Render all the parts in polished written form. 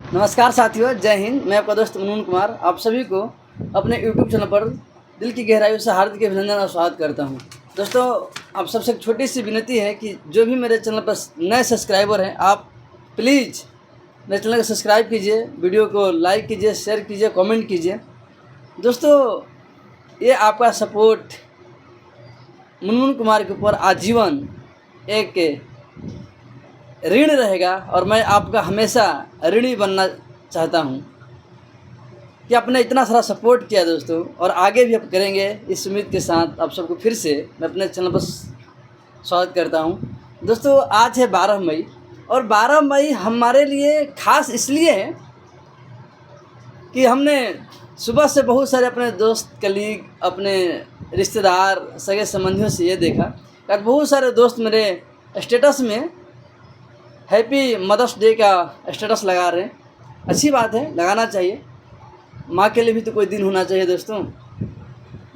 नमस्कार साथियों, जय हिंद। मैं आपका दोस्त मनोज कुमार आप सभी को अपने यूट्यूब चैनल पर दिल की गहराइयों से हार्दिक अभिनंदन और स्वागत करता हूं। दोस्तों, आप सबसे एक छोटी सी विनती है कि जो भी मेरे चैनल पर नए सब्सक्राइबर हैं, आप प्लीज़ मेरे चैनल को सब्सक्राइब कीजिए, वीडियो को लाइक कीजिए, शेयर कीजिए, कमेंट कीजिए। दोस्तों, ये आपका सपोर्ट मनोज कुमार के ऊपर आजीवन एक ऋण रहेगा और मैं आपका हमेशा ऋणी बनना चाहता हूं कि आपने इतना सारा सपोर्ट किया दोस्तों, और आगे भी आप करेंगे इस उम्मीद के साथ आप सबको फिर से मैं अपने चैनल पर स्वागत करता हूं। दोस्तों, आज है 12 मई और 12 मई हमारे लिए ख़ास इसलिए है कि हमने सुबह से बहुत सारे अपने दोस्त, कलीग, अपने रिश्तेदार, सगे संबंधियों से ये देखा कि बहुत सारे दोस्त मेरे स्टेटस में हैप्पी मदर्स डे का स्टेटस लगा रहे हैं। अच्छी बात है, लगाना चाहिए। माँ के लिए भी तो कोई दिन होना चाहिए दोस्तों।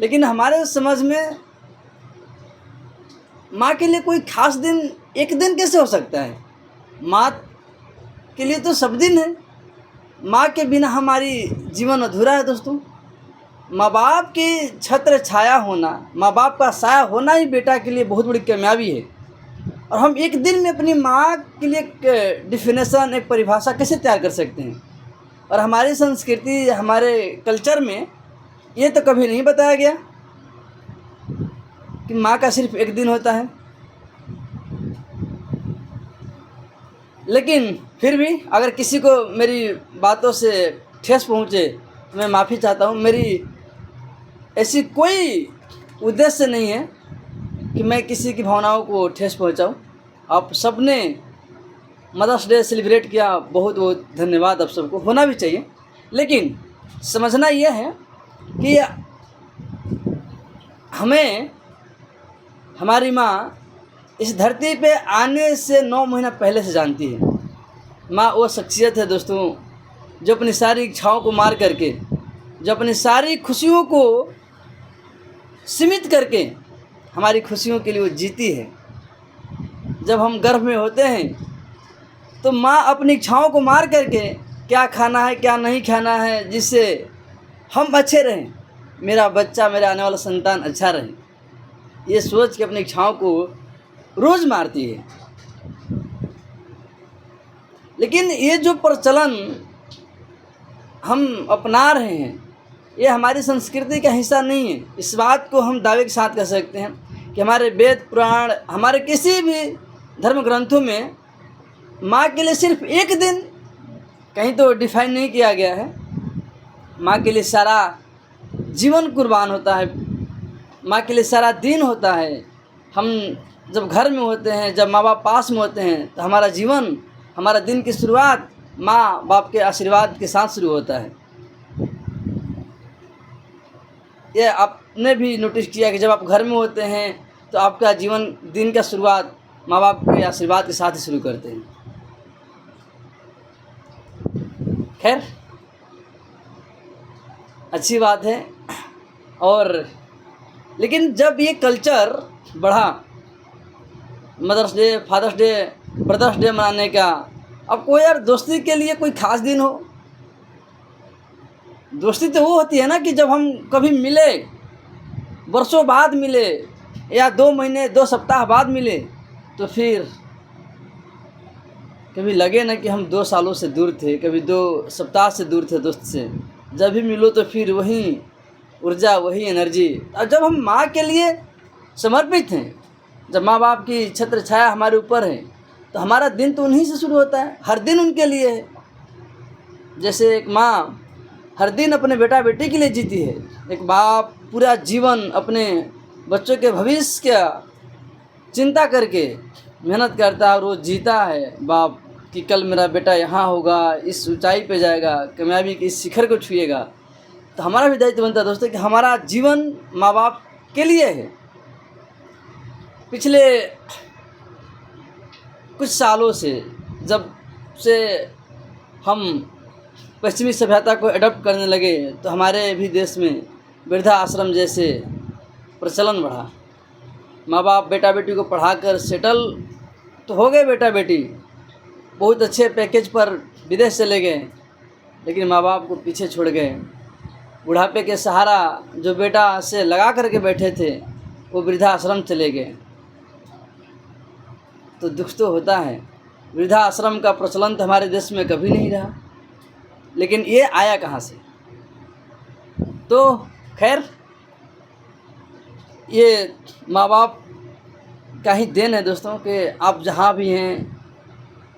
लेकिन हमारे समझ में माँ के लिए कोई ख़ास दिन एक दिन कैसे हो सकता है? माँ के लिए तो सब दिन है। माँ के बिना हमारी जीवन अधूरा है दोस्तों। माँ बाप की छत्र छाया होना, माँ बाप का साया होना ही बेटा के लिए बहुत बड़ी कामयाबी है। और हम एक दिन में अपनी माँ के लिए एक डिफिनेशन, एक परिभाषा कैसे तैयार कर सकते हैं? और हमारी संस्कृति, हमारे कल्चर में ये तो कभी नहीं बताया गया कि माँ का सिर्फ एक दिन होता है। लेकिन फिर भी अगर किसी को मेरी बातों से ठेस पहुँचे तो मैं माफ़ी चाहता हूँ। मेरी ऐसी कोई उद्देश्य नहीं है कि मैं किसी की भावनाओं को ठेस पहुंचाऊं। आप सब ने मदर्स डे सेलिब्रेट किया, बहुत बहुत धन्यवाद। आप सबको होना भी चाहिए। लेकिन समझना यह है कि हमें हमारी माँ इस धरती पे आने से 9 महीना पहले से जानती है। माँ वो शख्सियत है दोस्तों जो अपनी सारी इच्छाओं को मार करके, जो अपनी सारी खुशियों को सीमित करके हमारी खुशियों के लिए वो जीती है। जब हम गर्भ में होते हैं तो माँ अपनी इच्छाओं को मार करके क्या खाना है, क्या नहीं खाना है, जिससे हम अच्छे रहें, मेरा बच्चा, मेरा आने वाला संतान अच्छा रहे, ये सोच के अपनी इच्छाओं को रोज़ मारती है। लेकिन ये जो प्रचलन हम अपना रहे हैं, ये हमारी संस्कृति का हिस्सा नहीं है। इस बात को हम दावे के साथ कह सकते हैं कि हमारे वेद पुराण, हमारे किसी भी धर्म ग्रंथों में माँ के लिए सिर्फ एक दिन कहीं तो डिफाइन नहीं किया गया है। माँ के लिए सारा जीवन कुर्बान होता है, माँ के लिए सारा दिन होता है। हम जब घर में होते हैं, जब माँ बाप पास में होते हैं, तो हमारा जीवन, हमारा दिन की शुरुआत माँ बाप के आशीर्वाद के साथ शुरू होता है। ये आपने भी नोटिस किया कि जब आप घर में होते हैं तो आपका जीवन, दिन का शुरुआत माँ बाप के आशीर्वाद के साथ ही शुरू करते हैं। खैर, अच्छी बात है। और लेकिन जब ये कल्चर बढ़ा, mother's day, father's day, brother's day मनाने का, अब कोई यार दोस्ती के लिए कोई ख़ास दिन हो। दोस्ती तो वो होती है ना कि जब हम कभी मिले, वर्षों बाद मिले, या 2 महीने 2 सप्ताह बाद मिले, तो फिर कभी लगे ना कि हम 2 सालों से दूर थे, कभी 2 सप्ताह से दूर थे दोस्त से। जब भी मिलो तो फिर वही ऊर्जा, वही एनर्जी। और जब हम माँ के लिए समर्पित हैं, जब माँ बाप की छत्र छाया हमारे ऊपर है, तो हमारा दिन तो उन्हीं से शुरू होता है। हर दिन उनके लिए है। जैसे एक माँ हर दिन अपने बेटा बेटी के लिए जीती है, एक बाप पूरा जीवन अपने बच्चों के भविष्य का चिंता करके मेहनत करता है और वो जीता है बाप कि कल मेरा बेटा यहाँ होगा, इस ऊंचाई पे जाएगा, कामयाबी के इस शिखर को छुएगा। तो हमारा भी दायित्व बनता है दोस्तों कि हमारा जीवन माँ बाप के लिए है। पिछले कुछ सालों से जब से हम पश्चिमी सभ्यता को अडॉप्ट करने लगे, तो हमारे भी देश में वृद्धा आश्रम जैसे प्रचलन बढ़ा। माँ बाप बेटा बेटी को पढ़ाकर सेटल तो हो गए, बेटा बेटी बहुत अच्छे पैकेज पर विदेश चले गए, लेकिन माँ बाप को पीछे छोड़ गए। बुढ़ापे के सहारा जो बेटा से लगा करके बैठे थे वो वृद्धाश्रम चले गए। तो दुख तो होता है। वृद्धाश्रम का प्रचलन तो हमारे देश में कभी नहीं रहा, लेकिन ये आया कहाँ से? तो खैर, ये माँ बाप का ही देन है दोस्तों कि आप जहाँ भी हैं,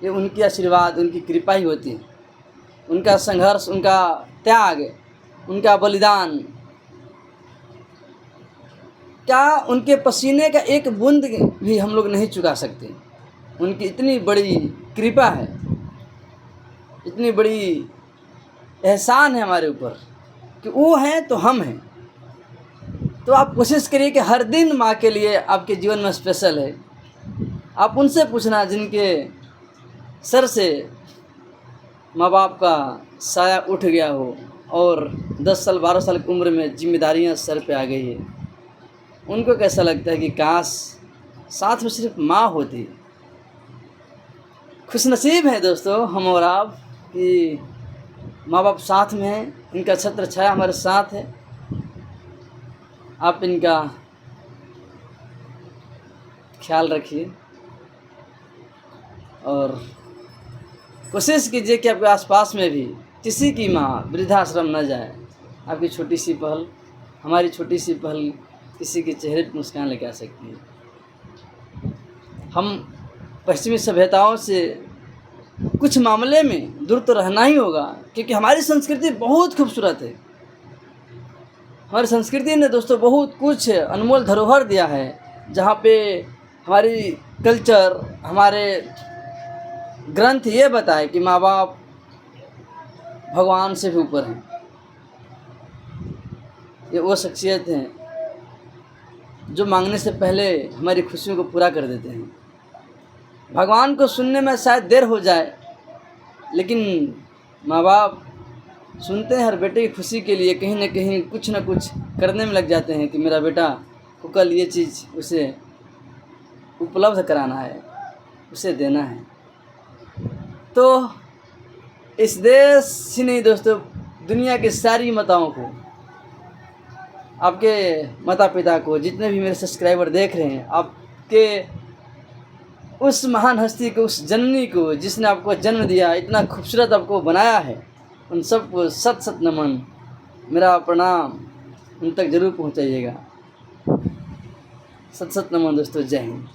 ये उनकी आशीर्वाद, उनकी कृपा ही होती है। उनका संघर्ष, उनका त्याग, उनका बलिदान, क्या उनके पसीने का एक बूंद भी हम लोग नहीं चुका सकते। उनकी इतनी बड़ी कृपा है, इतनी बड़ी एहसान है हमारे ऊपर कि वो हैं तो हम हैं। तो आप कोशिश करिए कि हर दिन माँ के लिए आपके जीवन में स्पेशल है। आप उनसे पूछना जिनके सर से माँ बाप का साया उठ गया हो और 10 साल 12 साल की उम्र में जिम्मेदारियाँ सर पे आ गई है, उनको कैसा लगता है कि काश साथ में सिर्फ माँ होती। खुशनसीब है दोस्तों हम और आप कि माँ बाप साथ में हैं, इनका छत्र छाया हमारे साथ है। आप इनका ख्याल रखिए और कोशिश कीजिए कि आपके आसपास में भी किसी की माँ वृद्धाश्रम न जाए। आपकी छोटी सी पहल, हमारी छोटी सी पहल किसी के चेहरे पर मुस्कान लेके आ सकती है। हम पश्चिमी सभ्यताओं से कुछ मामले में दूर तो रहना ही होगा, क्योंकि हमारी संस्कृति बहुत खूबसूरत है। हमारी संस्कृति ने दोस्तों बहुत कुछ अनमोल धरोहर दिया है, जहाँ पे हमारी कल्चर, हमारे ग्रंथ ये बताए कि माँ बाप भगवान से भी ऊपर हैं। ये वो शख्सियत हैं जो मांगने से पहले हमारी खुशियों को पूरा कर देते हैं। भगवान को सुनने में शायद देर हो जाए, लेकिन माँ बाप सुनते हैं हर बेटे की खुशी के लिए, कहीं ना कहीं कुछ ना कुछ करने में लग जाते हैं कि मेरा बेटा को कल ये चीज़ उसे उपलब्ध कराना है, उसे देना है। तो इस देश ही नहीं दोस्तों, दुनिया की सारी माताओं को, आपके माता पिता को, जितने भी मेरे सब्सक्राइबर देख रहे हैं, आपके उस महान हस्ती को, उस जननी को जिसने आपको जन्म दिया, इतना खूबसूरत आपको बनाया है, उन सबको सत सत नमन, मेरा प्रणाम उन तक ज़रूर पहुंचाइएगा। सत सत नमन दोस्तों, जय हिंद।